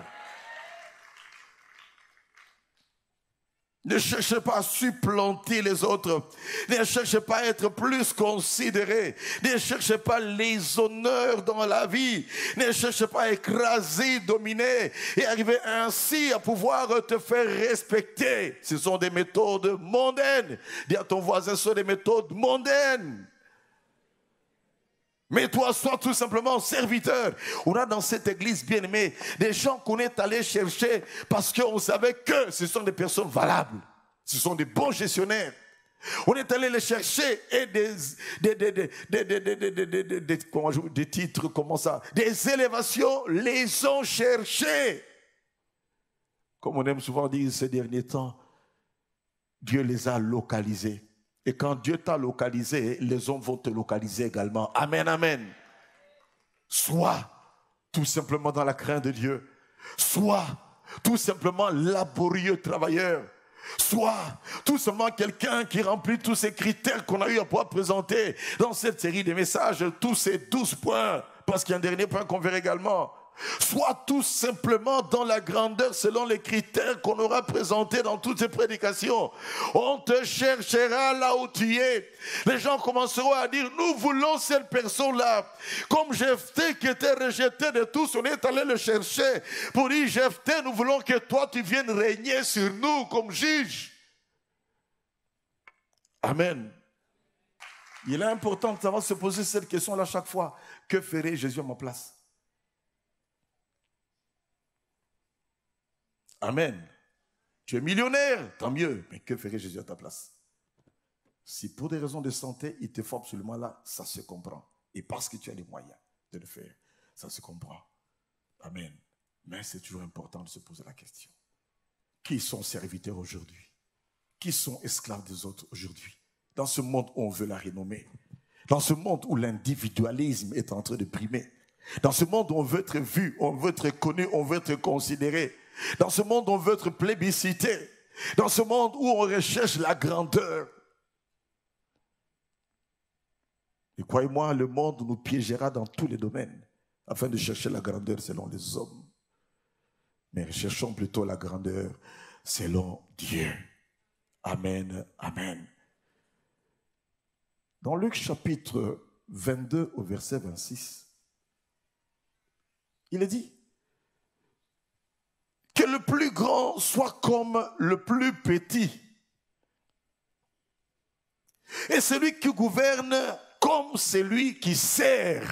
Ne cherchez pas à supplanter les autres. Ne cherchez pas à être plus considéré. Ne cherchez pas les honneurs dans la vie. Ne cherchez pas à écraser, dominer et arriver ainsi à pouvoir te faire respecter. Ce sont des méthodes mondaines. Dis à ton voisin, ce sont des méthodes mondaines. Mais toi, sois tout simplement serviteur. On a dans cette église bien-aimée des gens qu'on est allé chercher parce qu'on savait que ce sont des personnes valables. Ce sont des bons gestionnaires. On est allé les chercher et des titres, comment ça? Des élévations les ont cherchés. Comme on aime souvent dire ces derniers temps, Dieu les a localisés. Et quand Dieu t'a localisé, les hommes vont te localiser également. Amen, amen. Sois tout simplement dans la crainte de Dieu. Sois tout simplement laborieux travailleur. Sois tout simplement quelqu'un qui remplit tous ces critères qu'on a eu à pouvoir présenter dans cette série de messages, tous ces 12 points. Parce qu'il y a un dernier point qu'on verra également. Sois tout simplement dans la grandeur selon les critères qu'on aura présentés dans toutes ces prédications. On te cherchera là où tu es. Les gens commenceront à dire, nous voulons cette personne-là. Comme Jephthé qui était rejeté de tous, on est allé le chercher pour dire, Jephthé, nous voulons que toi tu viennes régner sur nous comme juge. Amen. Il est important de savoir se poser cette question-là chaque fois. Que ferait Jésus à ma place? Amen. Tu es millionnaire, tant mieux. Mais que ferait Jésus à ta place? Si pour des raisons de santé, il te faut absolument là, ça se comprend. Et parce que tu as les moyens de le faire, ça se comprend. Amen. Mais c'est toujours important de se poser la question. Qui sont serviteurs aujourd'hui? Qui sont esclaves des autres aujourd'hui? Dans ce monde où on veut la renommée. Dans ce monde où l'individualisme est en train de primer. Dans ce monde où on veut être vu, on veut être connu, on veut être considéré. Dans ce monde où on veut être plébiscité. Dans ce monde où on recherche la grandeur. Et croyez-moi, le monde nous piégera dans tous les domaines afin de chercher la grandeur selon les hommes. Mais recherchons plutôt la grandeur selon Dieu. Amen, amen. Dans Luc chapitre 22 au verset 26, il est dit que le plus grand soit comme le plus petit. Et celui qui gouverne comme celui qui sert.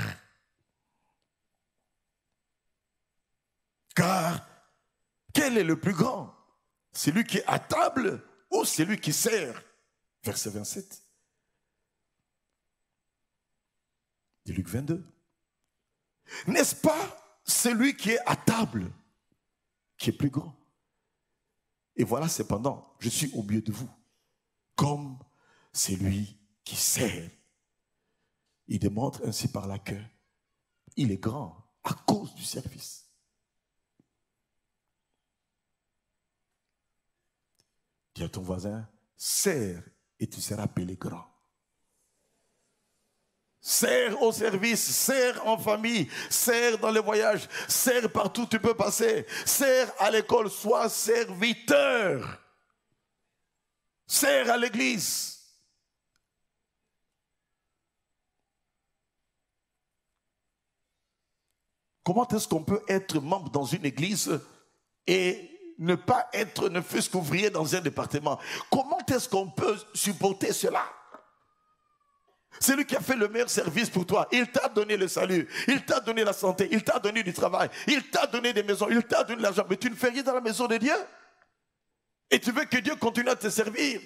Car quel est le plus grand? Celui qui est à table ou celui qui sert? Verset 27. De Luc 22. N'est-ce pas celui qui est à table qui est plus grand? Et voilà cependant, je suis au milieu de vous, comme celui qui sert. Il démontre ainsi par là que il est grand à cause du service. Dis à ton voisin, sers et tu seras appelé grand. Sers au service, sers en famille, sers dans les voyages, sers partout où tu peux passer, sers à l'école, sois serviteur. Sers à l'église. Comment est-ce qu'on peut être membre dans une église et ne pas être, ne fût-ce qu'ouvrier dans un département? Comment est-ce qu'on peut supporter cela? C'est lui qui a fait le meilleur service pour toi. Il t'a donné le salut, il t'a donné la santé, il t'a donné du travail, il t'a donné des maisons, il t'a donné de l'argent. Mais tu ne fais rien dans la maison de Dieu. Et tu veux que Dieu continue à te servir.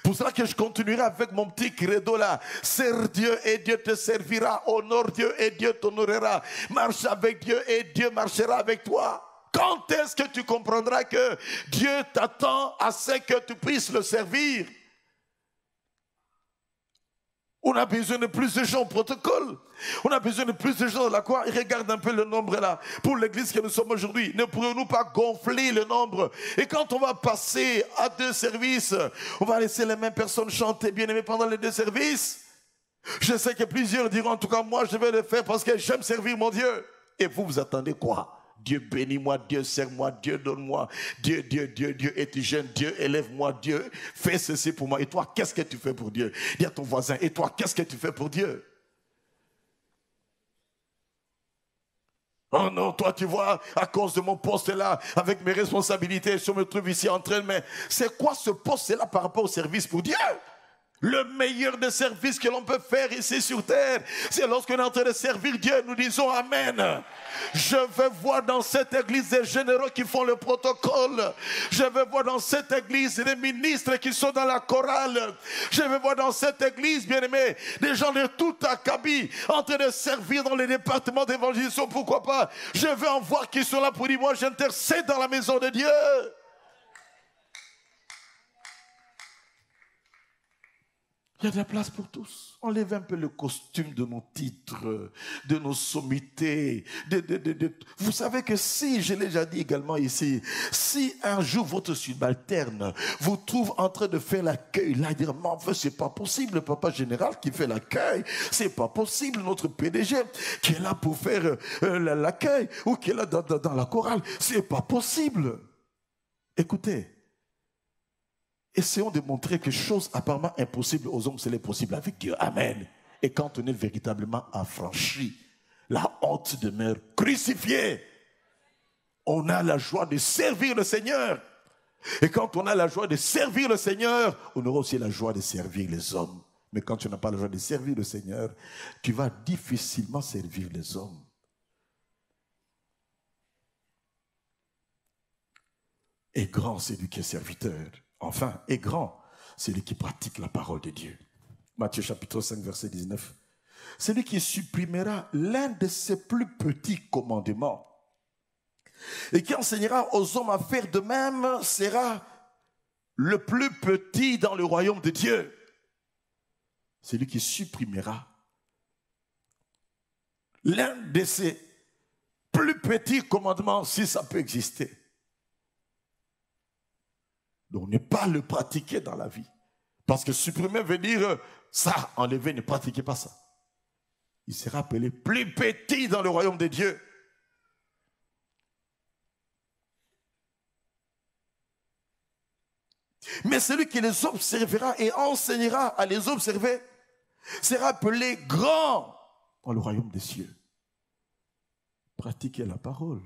Pour cela que je continuerai avec mon petit credo là. Sers Dieu et Dieu te servira. Honore Dieu et Dieu t'honorera. Marche avec Dieu et Dieu marchera avec toi. Quand est-ce que tu comprendras que Dieu t'attend à ce que tu puisses le servir? On a besoin de plus de gens au protocole. On a besoin de plus de gens dans la croix. Et regarde un peu le nombre là. Pour l'église que nous sommes aujourd'hui, ne pourrions-nous pas gonfler le nombre? Et quand on va passer à 2 services, on va laisser les mêmes personnes chanter bien aimé pendant les 2 services. Je sais que plusieurs diront, en tout cas moi je vais le faire parce que j'aime servir mon Dieu. Et vous, vous attendez quoi? Dieu bénis-moi, Dieu serre-moi, Dieu donne-moi, Dieu, es-tu jeune, Dieu élève-moi, Dieu fais ceci pour moi. Et toi, qu'est-ce que tu fais pour Dieu? Dis à ton voisin, et toi, qu'est-ce que tu fais pour Dieu? Oh non, toi tu vois, à cause de mon poste là, avec mes responsabilités, je me trouve ici en train, mais c'est quoi ce poste là par rapport au service pour Dieu? Le meilleur des services que l'on peut faire ici sur terre, c'est lorsqu'on est en train de servir Dieu, nous disons Amen. Je veux voir dans cette église des généraux qui font le protocole. Je veux voir dans cette église des ministres qui sont dans la chorale. Je veux voir dans cette église, bien-aimés, des gens de tout acabit en train de servir dans les départements d'évangélisation. Pourquoi pas? Je veux en voir qui sont là pour dire, moi j'intercède dans la maison de Dieu. Il y a de la place pour tous. Enlève un peu le costume de nos titres, de nos sommités. Vous savez que si, je l'ai déjà dit également ici, si un jour votre subalterne vous trouve en train de faire l'accueil, là, il dira, mais enfin, c'est pas possible, le papa général qui fait l'accueil, c'est pas possible, notre PDG qui est là pour faire l'accueil ou qui est là dans la chorale, c'est pas possible. Écoutez. Essayons de montrer que chose apparemment impossible aux hommes, c'est possible avec Dieu. Amen. Et quand on est véritablement affranchi, la honte demeure crucifiée. On a la joie de servir le Seigneur. Et quand on a la joie de servir le Seigneur, on aura aussi la joie de servir les hommes. Mais quand tu n'as pas la joie de servir le Seigneur, tu vas difficilement servir les hommes. Et grand, c'est lui qui est serviteur. Enfin, est grand, celui qui pratique la parole de Dieu. Matthieu chapitre 5, verset 19. Celui qui supprimera l'un de ses plus petits commandements et qui enseignera aux hommes à faire de même sera le plus petit dans le royaume de Dieu. Celui qui supprimera l'un de ses plus petits commandements, si ça peut exister. Donc ne pas le pratiquer dans la vie. Parce que supprimer veut dire ça, enlever, ne pratiquez pas ça. Il sera appelé plus petit dans le royaume de Dieu. Mais celui qui les observera et enseignera à les observer sera appelé grand dans le royaume des cieux. Pratiquez la parole.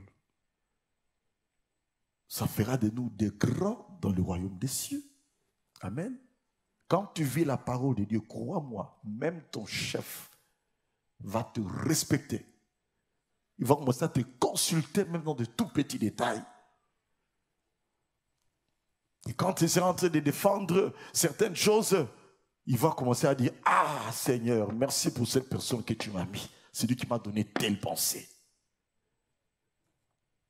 Ça fera de nous des grands dans le royaume des cieux. Amen. Quand tu vis la parole de Dieu, crois-moi, même ton chef va te respecter. Il va commencer à te consulter même dans de tout petits détails. Et quand il sera en train de défendre certaines choses, il va commencer à dire, ah Seigneur, merci pour cette personne que tu m'as mis. C'est lui qui m'a donné telle pensée.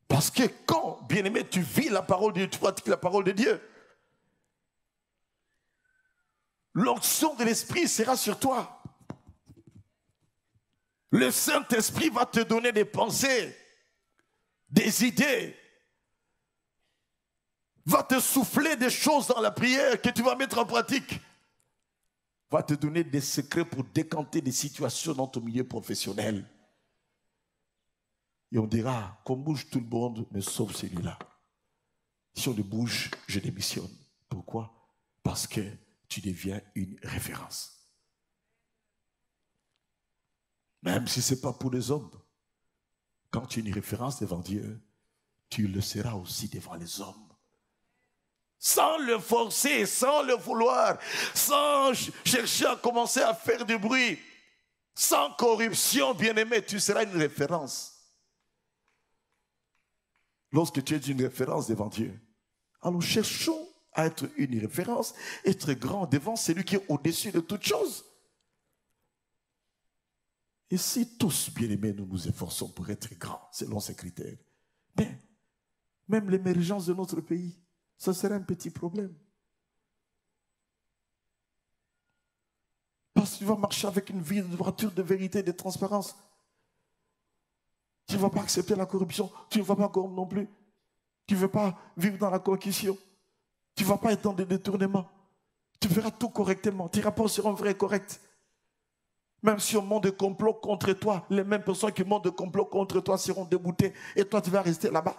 Parce que quand, bien-aimé, tu vis la parole de Dieu, tu pratiques la parole de Dieu, l'onction de l'Esprit sera sur toi. Le Saint-Esprit va te donner des pensées, des idées, va te souffler des choses dans la prière que tu vas mettre en pratique, va te donner des secrets pour décanter des situations dans ton milieu professionnel. Et on dira qu'on bouge tout le monde, mais sauf celui-là. Si on ne bouge, je démissionne. Pourquoi? Parce que tu deviens une référence. Même si ce n'est pas pour les hommes. Quand tu es une référence devant Dieu, tu le seras aussi devant les hommes. Sans le forcer, sans le vouloir, sans chercher à commencer à faire du bruit, sans corruption, bien-aimé, tu seras une référence. Lorsque tu es une référence devant Dieu, alors cherchons à être une référence, être grand devant celui qui est au-dessus de toutes choses. Et si tous, bien-aimés, nous nous efforçons pour être grands, selon ces critères, mais même l'émergence de notre pays, ça serait un petit problème. Parce que tu vas marcher avec une vie de droiture, de vérité, de transparence. Tu ne vas pas accepter la corruption. Tu ne vas pas corrompre non plus. Tu ne veux pas vivre dans la concussion. Tu ne vas pas être dans des détournements. Tu feras tout correctement. Tes rapports seront vrais et corrects. Même si on monte des complots contre toi, les mêmes personnes qui montent des complots contre toi seront déboutées et toi tu vas rester là-bas.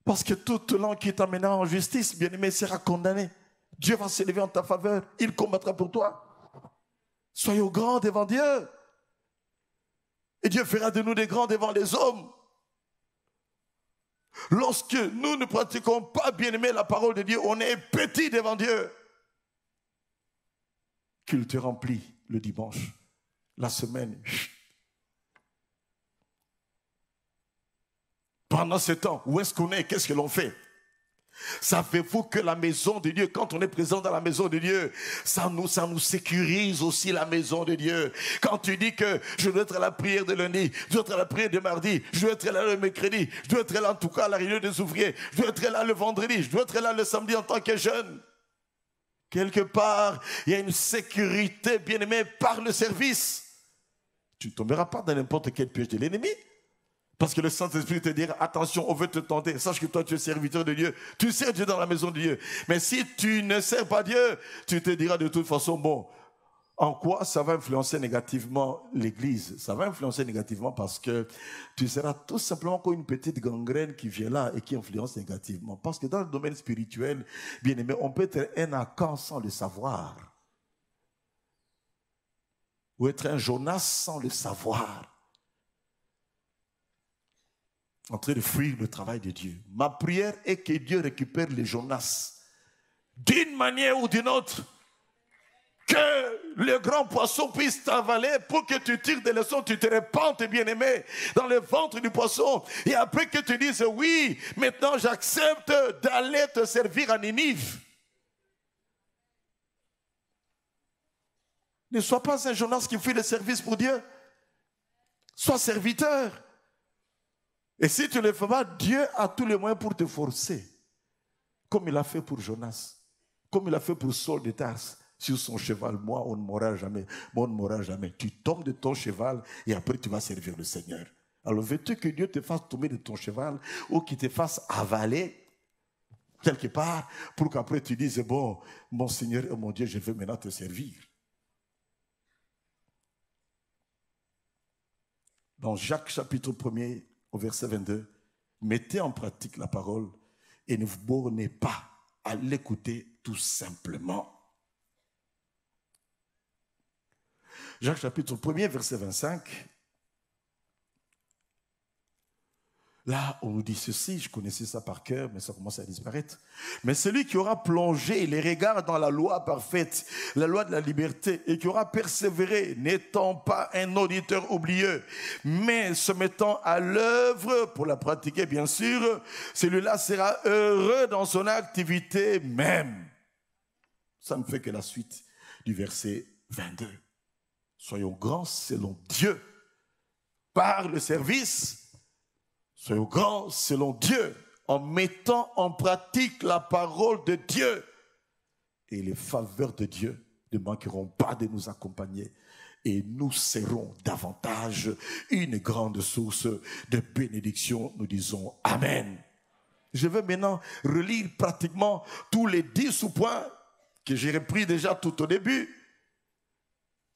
Parce que toute langue qui t'amènera en justice, bien-aimé, sera condamnée. Dieu va s'élever en ta faveur, il combattra pour toi. Soyons grands devant Dieu. Et Dieu fera de nous des grands devant les hommes. Lorsque nous ne pratiquons pas, bien-aimé, la parole de Dieu, on est petit devant Dieu. Culte rempli le dimanche, la semaine. Pendant ce temps, où est-ce qu'on est? Qu'est-ce que l'on fait? Savez-vous que la maison de Dieu, quand on est présent dans la maison de Dieu, ça nous sécurise aussi la maison de Dieu. Quand tu dis que je dois être à la prière de lundi, je dois être à la prière de mardi, je dois être là le mercredi, je dois être là en tout cas à la réunion des ouvriers, je dois être là le vendredi, je dois être là le samedi en tant que jeune. Quelque part, il y a une sécurité, bien-aimé, par le service. Tu ne tomberas pas dans n'importe quel piège de l'ennemi. Parce que le Saint-Esprit te dira, attention, on veut te tenter. Sache que toi, tu es serviteur de Dieu. Tu sers Dieu dans la maison de Dieu. Mais si tu ne sers pas Dieu, tu te diras de toute façon, bon, en quoi ça va influencer négativement l'Église? Ça va influencer négativement parce que tu seras tout simplement comme une petite gangrène qui vient là et qui influence négativement. Parce que dans le domaine spirituel, bien aimé, on peut être un Akan sans le savoir. Ou être un Jonas sans le savoir. En train de fuir le travail de Dieu. Ma prière est que Dieu récupère les Jonas d'une manière ou d'une autre. Que le grand poisson puisse t'avaler pour que tu tires des leçons, tu te répandes, bien-aimé, dans le ventre du poisson. Et après que tu dises, oui, maintenant j'accepte d'aller te servir à Ninive. Ne sois pas un Jonas qui fuit le service pour Dieu. Sois serviteur. Et si tu ne le fais pas, Dieu a tous les moyens pour te forcer. Comme il a fait pour Jonas. Comme il a fait pour Saul de Tarse. Sur son cheval, moi, on ne mourra jamais. Moi, on ne mourra jamais. Tu tombes de ton cheval et après, tu vas servir le Seigneur. Alors, veux-tu que Dieu te fasse tomber de ton cheval ou qu'il te fasse avaler quelque part pour qu'après, tu dises, bon, mon Seigneur et mon Dieu, je veux maintenant te servir. Dans Jacques chapitre 1er, au verset 22, mettez en pratique la parole et ne vous bornez pas à l'écouter tout simplement. Jacques chapitre 1er, verset 25. Là, on nous dit ceci, je connaissais ça par cœur, mais ça commence à disparaître. Mais celui qui aura plongé les regards dans la loi parfaite, la loi de la liberté, et qui aura persévéré, n'étant pas un auditeur oublieux, mais se mettant à l'œuvre pour la pratiquer, bien sûr, celui-là sera heureux dans son activité même. Ça ne fait que la suite du verset 22. Soyons grands selon Dieu, par le service. Soyons grands selon Dieu, en mettant en pratique la parole de Dieu. Et les faveurs de Dieu ne manqueront pas de nous accompagner. Et nous serons davantage une grande source de bénédiction. Nous disons Amen. Je vais maintenant relire pratiquement tous les 10 sous-points que j'ai repris déjà tout au début.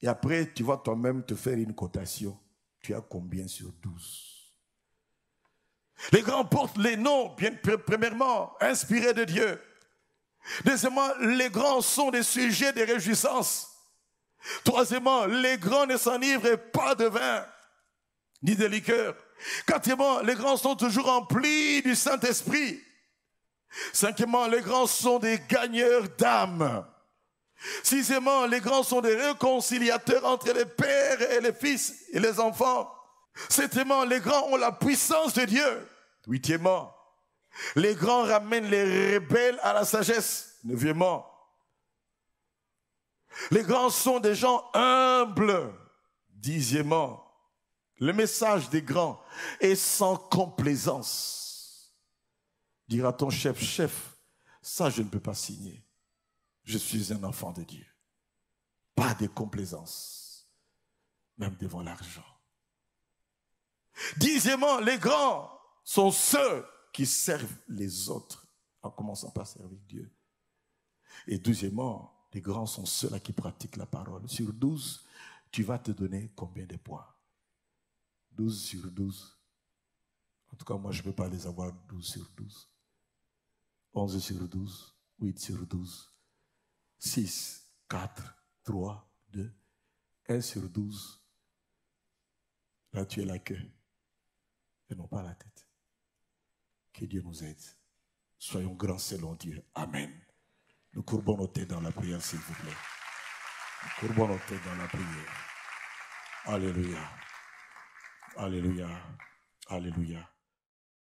Et après, tu vas toi-même te faire une cotation. Tu as combien sur 12? Les grands portent les noms, bien premièrement, inspirés de Dieu. Deuxièmement, les grands sont des sujets de réjouissance. Troisièmement, les grands ne s'enivrent pas de vin, ni de liqueur. Quatrièmement, les grands sont toujours remplis du Saint-Esprit. Cinquièmement, les grands sont des gagneurs d'âme. Sixièmement, les grands sont des réconciliateurs entre les pères et les fils et les enfants. Septièmement, les grands ont la puissance de Dieu. Huitièmement, les grands ramènent les rebelles à la sagesse. Neuvièmement, les grands sont des gens humbles. Dixièmement, le message des grands est sans complaisance. Dira ton chef, chef, ça je ne peux pas signer. Je suis un enfant de Dieu. Pas de complaisance, même devant l'argent. Dixièmement, les grands sont ceux qui servent les autres en commençant par servir Dieu. Et douzièmement, Les grands sont ceux-là qui pratiquent la parole. Sur 12, tu vas te donner combien de points? 12 sur 12. En tout cas, moi, je ne peux pas les avoir 12 sur 12. 11 sur 12, 8 sur 12, 6, 4, 3, 2, 1 sur 12. Là, tu es la queue et non pas la tête. Que Dieu nous aide. Soyons grands selon Dieu. Amen. Nous courbons nos têtes dans la prière, s'il vous plaît. Nous courbons nos têtes dans la prière. Alléluia. Alléluia. Alléluia.